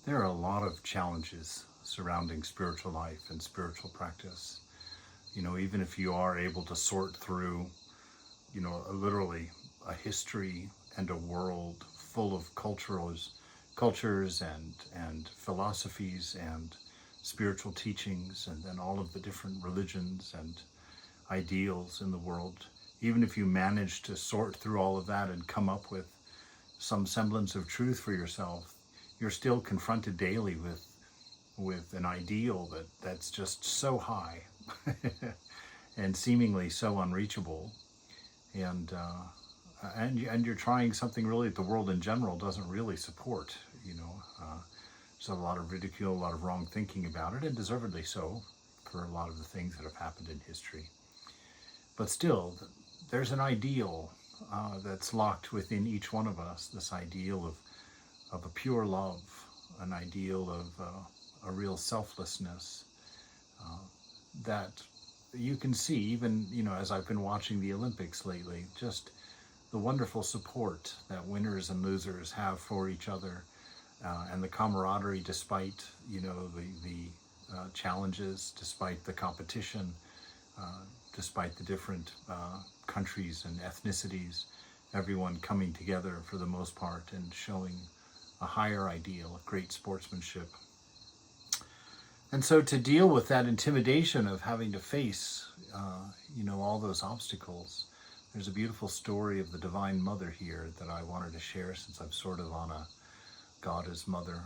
There are a lot of challenges surrounding spiritual life and spiritual practice. Even if you are able to sort through, literally a history and a world full of cultures and philosophies and spiritual teachings, and then all of the different religions and ideals in the world, even if you manage to sort through all of that and come up with some semblance of truth for yourself, you're still confronted daily with an ideal that's just so high and seemingly so unreachable, and you're trying something really that the world in general doesn't really support. There's a lot of ridicule, a lot of wrong thinking about it, and deservedly so, for a lot of the things that have happened in history. But still, there's an ideal that's locked within each one of us. This ideal of a pure love, an ideal of a real selflessness that you can see even, as I've been watching the Olympics lately, just the wonderful support that winners and losers have for each other, and the camaraderie despite, the challenges, despite the competition, despite the different countries and ethnicities, everyone coming together for the most part and showing a higher ideal of great sportsmanship. And so to deal with that intimidation of having to face, all those obstacles, there's a beautiful story of the Divine Mother here that I wanted to share, since I'm sort of on a God as Mother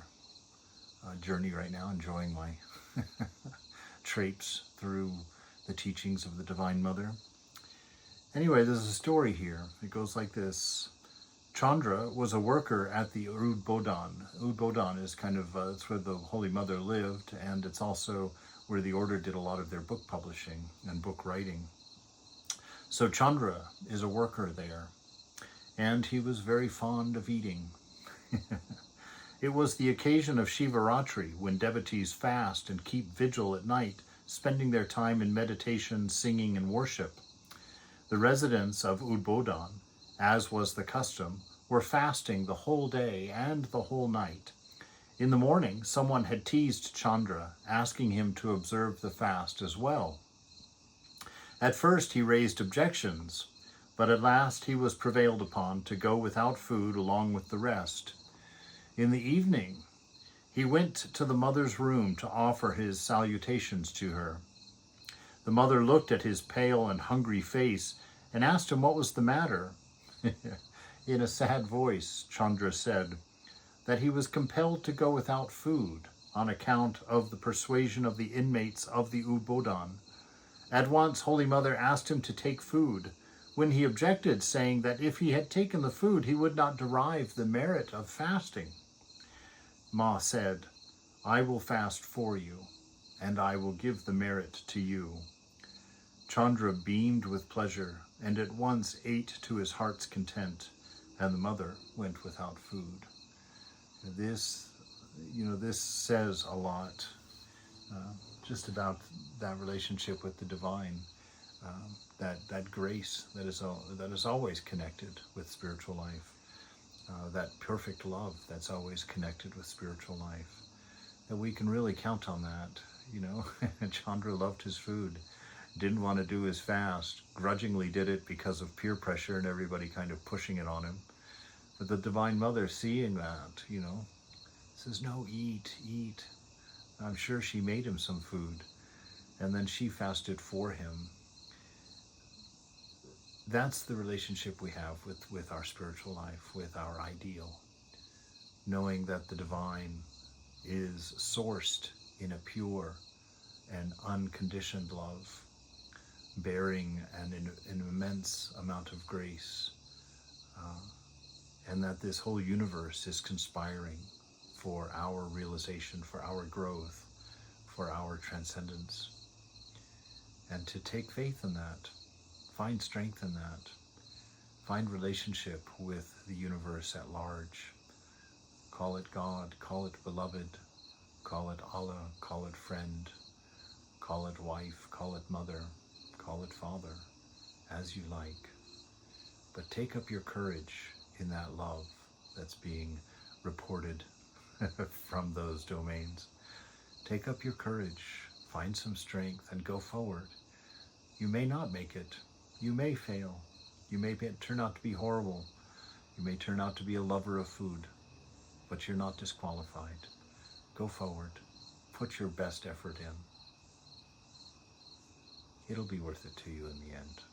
journey right now, enjoying my traipse through the teachings of the Divine Mother. Anyway, there's a story here. It goes like this. Chandra was a worker at the Udbodhan. Udbodhan is kind of, it's where the Holy Mother lived, and it's also where the order did a lot of their book publishing and book writing. So Chandra is a worker there, and he was very fond of eating. It was the occasion of Shivaratri, when devotees fast and keep vigil at night, spending their time in meditation, singing, and worship. The residents of Udbodhan, as was the custom, were fasting the whole day and the whole night. In the morning, someone had teased Chandra, asking him to observe the fast as well. At first he raised objections, but at last he was prevailed upon to go without food along with the rest. In the evening, he went to the mother's room to offer his salutations to her. The mother looked at his pale and hungry face and asked him what was the matter. In a sad voice, Chandra said that he was compelled to go without food on account of the persuasion of the inmates of the Udbodhan. At once, Holy Mother asked him to take food, when he objected, saying that if he had taken the food, he would not derive the merit of fasting. Ma said, "I will fast for you, and I will give the merit to you." Chandra beamed with pleasure and at once ate to his heart's content, and the mother went without food. This says a lot just about that relationship with the divine, that grace that is always connected with spiritual life, that perfect love that's always connected with spiritual life. That we can really count on that. Chandra loved his food, didn't want to do his fast, grudgingly did it because of peer pressure and everybody kind of pushing it on him. But the Divine Mother, seeing that, says, "No, eat. I'm sure she made him some food. And then she fasted for him." That's the relationship we have with our spiritual life, with our ideal. Knowing that the divine is sourced in a pure and unconditioned love, bearing an immense amount of grace, and that this whole universe is conspiring for our realization, for our growth, for our transcendence. And to take faith in that, find strength in that, find relationship with the universe at large. Call it God, call it beloved, call it Allah, call it friend, call it wife, call it mother, call it father, as you like. But take up your courage in that love that's being reported from those domains. Take up your courage, find some strength, and go forward. You may not make it. You may fail. You may turn out to be horrible. You may turn out to be a lover of food, but you're not disqualified. Go forward. Put your best effort in. It'll be worth it to you in the end.